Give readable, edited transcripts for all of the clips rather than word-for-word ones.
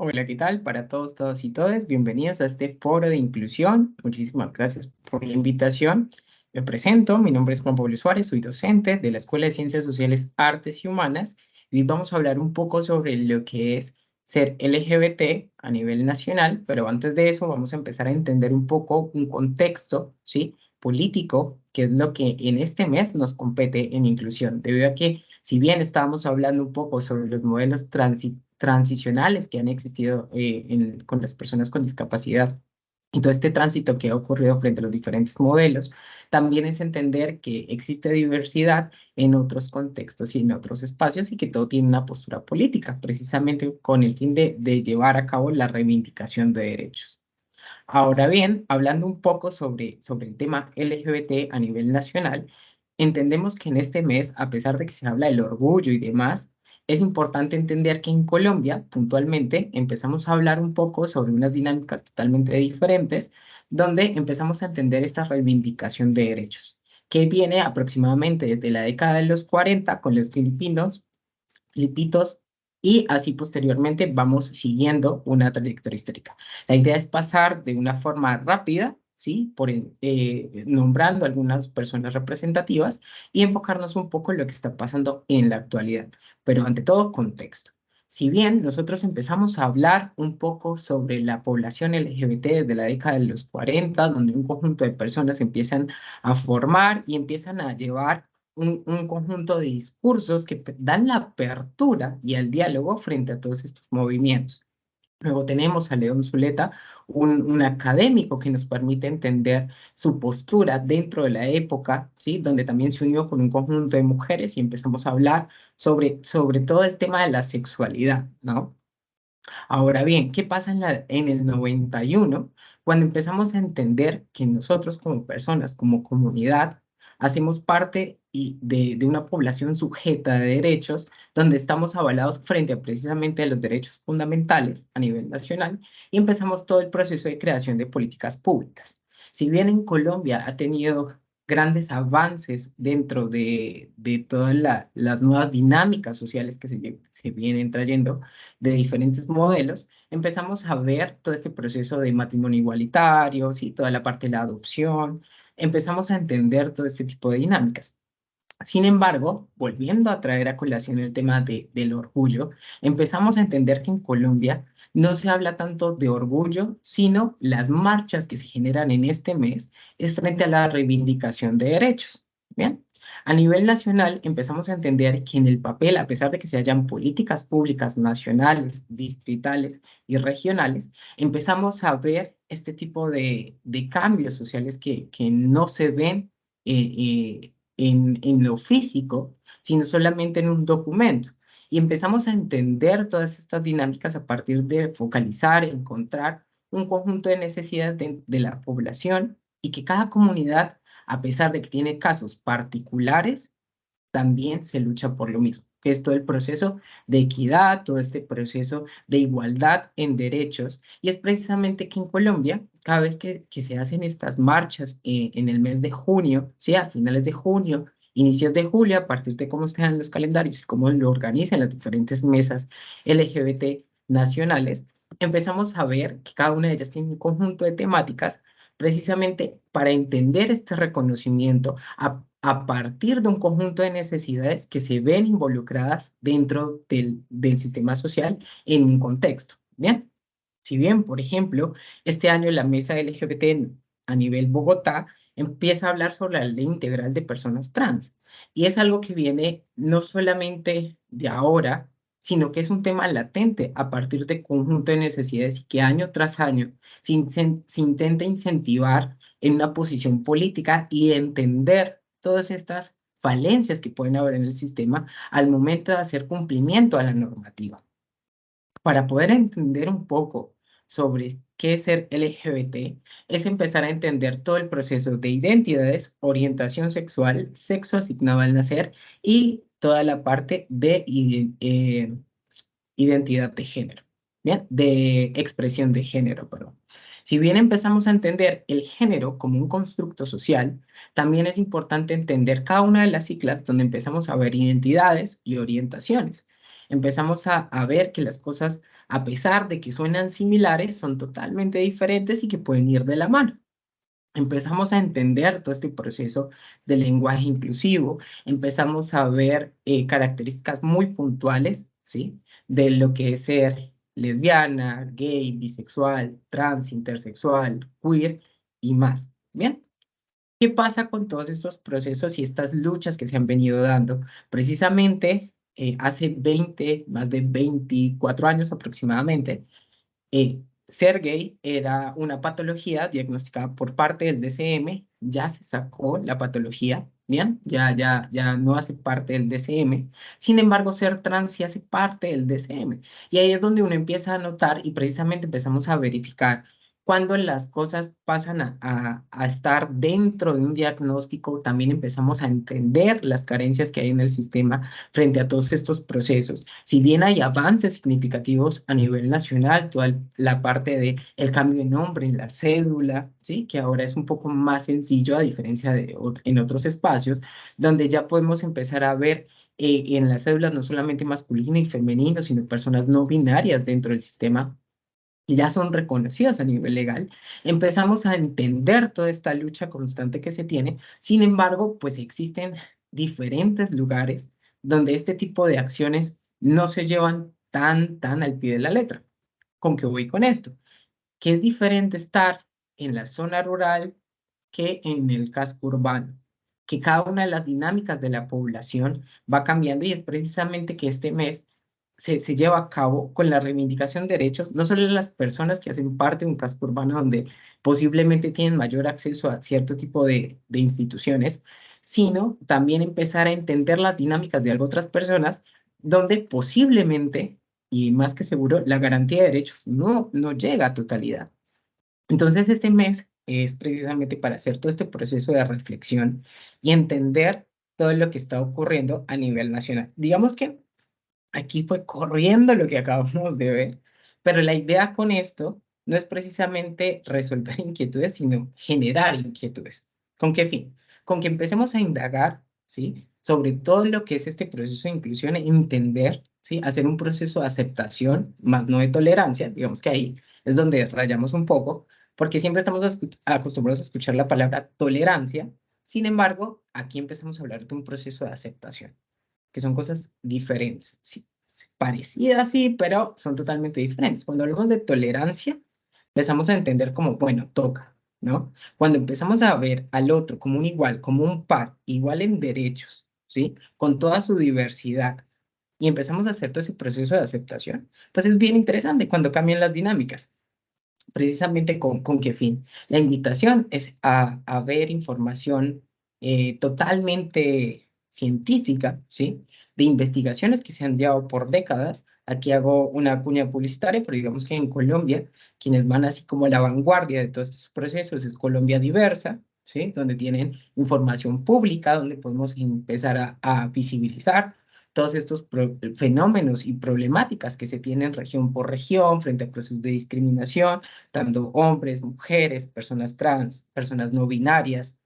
Hola, ¿qué tal? Para todos, todas y todas, bienvenidos a este foro de inclusión. Muchísimas gracias por la invitación. Me presento, mi nombre es Juan Pablo Suárez, soy docente de la Escuela de Ciencias Sociales, Artes y Humanas y hoy vamos a hablar un poco sobre lo que es ser LGBT a nivel nacional, pero antes de eso vamos a empezar a entender un poco un contexto, ¿sí? Político, que es lo que en este mes nos compete en inclusión, debido a que si bien estábamos hablando un poco sobre los modelos transicionales que han existido con las personas con discapacidad y todo este tránsito que ha ocurrido frente a los diferentes modelos, también es entender que existe diversidad en otros contextos y en otros espacios y que todo tiene una postura política, precisamente con el fin de llevar a cabo la reivindicación de derechos. Ahora bien, hablando un poco sobre el tema LGBT a nivel nacional, entendemos que en este mes, a pesar de que se habla del orgullo y demás, es importante entender que en Colombia, puntualmente, empezamos a hablar un poco sobre unas dinámicas totalmente diferentes, donde empezamos a entender esta reivindicación de derechos, que viene aproximadamente desde la década de los 40 con los filipitos, y así posteriormente vamos siguiendo una trayectoria histórica. La idea es pasar de una forma rápida, ¿sí? Nombrando algunas personas representativas y enfocarnos un poco en lo que está pasando en la actualidad, pero ante todo contexto. Si bien nosotros empezamos a hablar un poco sobre la población LGBT desde la década de los 40, donde un conjunto de personas empiezan a formar y empiezan a llevar un conjunto de discursos que dan la apertura y el diálogo frente a todos estos movimientos. Luego tenemos a León Zuleta, un académico que nos permite entender su postura dentro de la época, ¿sí? Donde también se unió con un conjunto de mujeres y empezamos a hablar sobre todo el tema de la sexualidad, ¿no? Ahora bien, ¿qué pasa en el 91 cuando empezamos a entender que nosotros como personas, como comunidad, hacemos parte de una población sujeta de derechos, donde estamos avalados frente a precisamente los derechos fundamentales a nivel nacional y empezamos todo el proceso de creación de políticas públicas? Si bien en Colombia ha tenido grandes avances dentro de todas las nuevas dinámicas sociales que se vienen trayendo, de diferentes modelos, empezamos a ver todo este proceso de matrimonio igualitario, ¿sí? Toda la parte de la adopción, empezamos a entender todo este tipo de dinámicas. Sin embargo, volviendo a traer a colación el tema del orgullo, empezamos a entender que en Colombia no se habla tanto de orgullo, sino las marchas que se generan en este mes es frente a la reivindicación de derechos. Bien, a nivel nacional empezamos a entender que en el papel, a pesar de que se hayan políticas públicas nacionales, distritales y regionales, empezamos a ver este tipo de cambios sociales que no se ven en lo físico, sino solamente en un documento. Y empezamos a entender todas estas dinámicas a partir de focalizar, encontrar un conjunto de necesidades de la población y que cada comunidad, a pesar de que tiene casos particulares, también se lucha por lo mismo, que es todo el proceso de equidad, todo este proceso de igualdad en derechos. Y es precisamente que en Colombia, cada vez que se hacen estas marchas en el mes de junio, ¿sí? A finales de junio, inicios de julio, a partir de cómo estén los calendarios y cómo lo organizan las diferentes mesas LGBT nacionales, empezamos a ver que cada una de ellas tiene un conjunto de temáticas precisamente para entender este reconocimiento a partir de un conjunto de necesidades que se ven involucradas dentro del sistema social en un contexto. Bien, si bien, por ejemplo, este año la mesa LGBT a nivel Bogotá empieza a hablar sobre la ley integral de personas trans, y es algo que viene no solamente de ahora, sino que es un tema latente a partir de conjunto de necesidades y que año tras año se intenta incentivar en una posición política y entender todas estas falencias que pueden haber en el sistema al momento de hacer cumplimiento a la normativa. Para poder entender un poco sobre qué es ser LGBT, es empezar a entender todo el proceso de identidades, orientación sexual, sexo asignado al nacer y toda la parte de identidad de género, ¿bien? De expresión de género, perdón. Si bien empezamos a entender el género como un constructo social, también es importante entender cada una de las siglas donde empezamos a ver identidades y orientaciones. Empezamos a ver que las cosas a pesar de que suenan similares, son totalmente diferentes y que pueden ir de la mano. Empezamos a entender todo este proceso del lenguaje inclusivo, empezamos a ver características muy puntuales, ¿sí? De lo que es ser lesbiana, gay, bisexual, trans, intersexual, queer y más. Bien, ¿qué pasa con todos estos procesos y estas luchas que se han venido dando? Precisamente hace más de 24 años aproximadamente, eh, ser gay era una patología diagnosticada por parte del DCM, ya se sacó la patología, ¿bien? Ya no hace parte del DCM. Sin embargo, ser trans sí hace parte del DCM. Y ahí es donde uno empieza a notar y precisamente empezamos a verificar cuando las cosas pasan a estar dentro de un diagnóstico, también empezamos a entender las carencias que hay en el sistema frente a todos estos procesos. Si bien hay avances significativos a nivel nacional, toda la parte de el cambio de nombre en la cédula, ¿sí? Que ahora es un poco más sencillo a diferencia de en otros espacios, donde ya podemos empezar a ver en las cédulas no solamente masculino y femenino, sino personas no binarias dentro del sistema que ya son reconocidas a nivel legal, empezamos a entender toda esta lucha constante que se tiene. Sin embargo, pues existen diferentes lugares donde este tipo de acciones no se llevan tan al pie de la letra. ¿Con qué voy con esto? Que es diferente estar en la zona rural que en el casco urbano, que cada una de las dinámicas de la población va cambiando y es precisamente que este mes se lleva a cabo con la reivindicación de derechos, no solo de las personas que hacen parte de un casco urbano donde posiblemente tienen mayor acceso a cierto tipo de instituciones, sino también empezar a entender las dinámicas de otras personas donde posiblemente, y más que seguro, la garantía de derechos no llega a totalidad. Entonces, este mes es precisamente para hacer todo este proceso de reflexión y entender todo lo que está ocurriendo a nivel nacional. Digamos que aquí fue corriendo lo que acabamos de ver, pero la idea con esto no es precisamente resolver inquietudes, sino generar inquietudes. ¿Con qué fin? Con que empecemos a indagar, ¿sí? Sobre todo lo que es este proceso de inclusión e entender, ¿sí? Hacer un proceso de aceptación, más no de tolerancia, digamos que ahí es donde rayamos un poco, porque siempre estamos acostumbrados a escuchar la palabra tolerancia, sin embargo, aquí empezamos a hablar de un proceso de aceptación que son cosas diferentes, sí, parecidas, sí, pero son totalmente diferentes. Cuando hablamos de tolerancia, empezamos a entender como, bueno, toca, ¿no? Cuando empezamos a ver al otro como un igual, como un par, igual en derechos, ¿sí? Con toda su diversidad, y empezamos a hacer todo ese proceso de aceptación, pues es bien interesante cuando cambian las dinámicas. Precisamente con qué fin. La invitación es a ver información totalmente científica, ¿sí? De investigaciones que se han llevado por décadas. Aquí hago una cuña publicitaria, pero digamos que en Colombia, quienes van así como a la vanguardia de todos estos procesos es Colombia Diversa, ¿sí? Donde tienen información pública, donde podemos empezar a visibilizar todos estos fenómenos y problemáticas que se tienen región por región frente a procesos de discriminación tanto hombres, mujeres, personas trans, personas no binarias,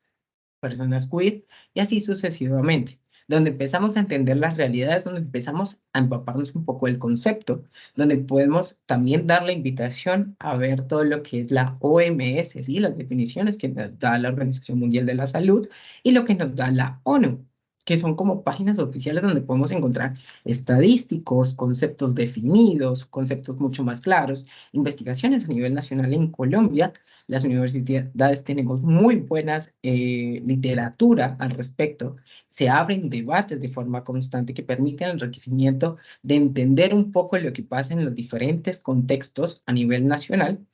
personas queer, y así sucesivamente. Donde empezamos a entender las realidades, donde empezamos a empaparnos un poco del concepto, donde podemos también dar la invitación a ver todo lo que es la OMS, ¿sí? Las definiciones que nos da la Organización Mundial de la Salud y lo que nos da la ONU, que son como páginas oficiales donde podemos encontrar estadísticos, conceptos definidos, conceptos mucho más claros, investigaciones a nivel nacional en Colombia. Las universidades tenemos muy buenas literatura al respecto. Se abren debates de forma constante que permiten el enriquecimiento de entender un poco lo que pasa en los diferentes contextos a nivel nacional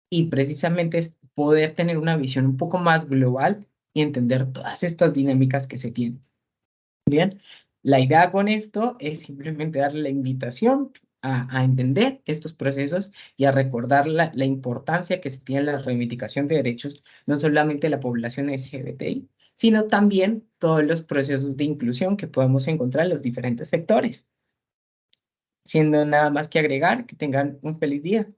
y precisamente es poder tener una visión un poco más global y entender todas estas dinámicas que se tienen. Bien, la idea con esto es simplemente darle la invitación a entender estos procesos y a recordar la importancia que se tiene en la reivindicación de derechos, no solamente de la población LGBTI, sino también todos los procesos de inclusión que podemos encontrar en los diferentes sectores. Siendo nada más que agregar, que tengan un feliz día.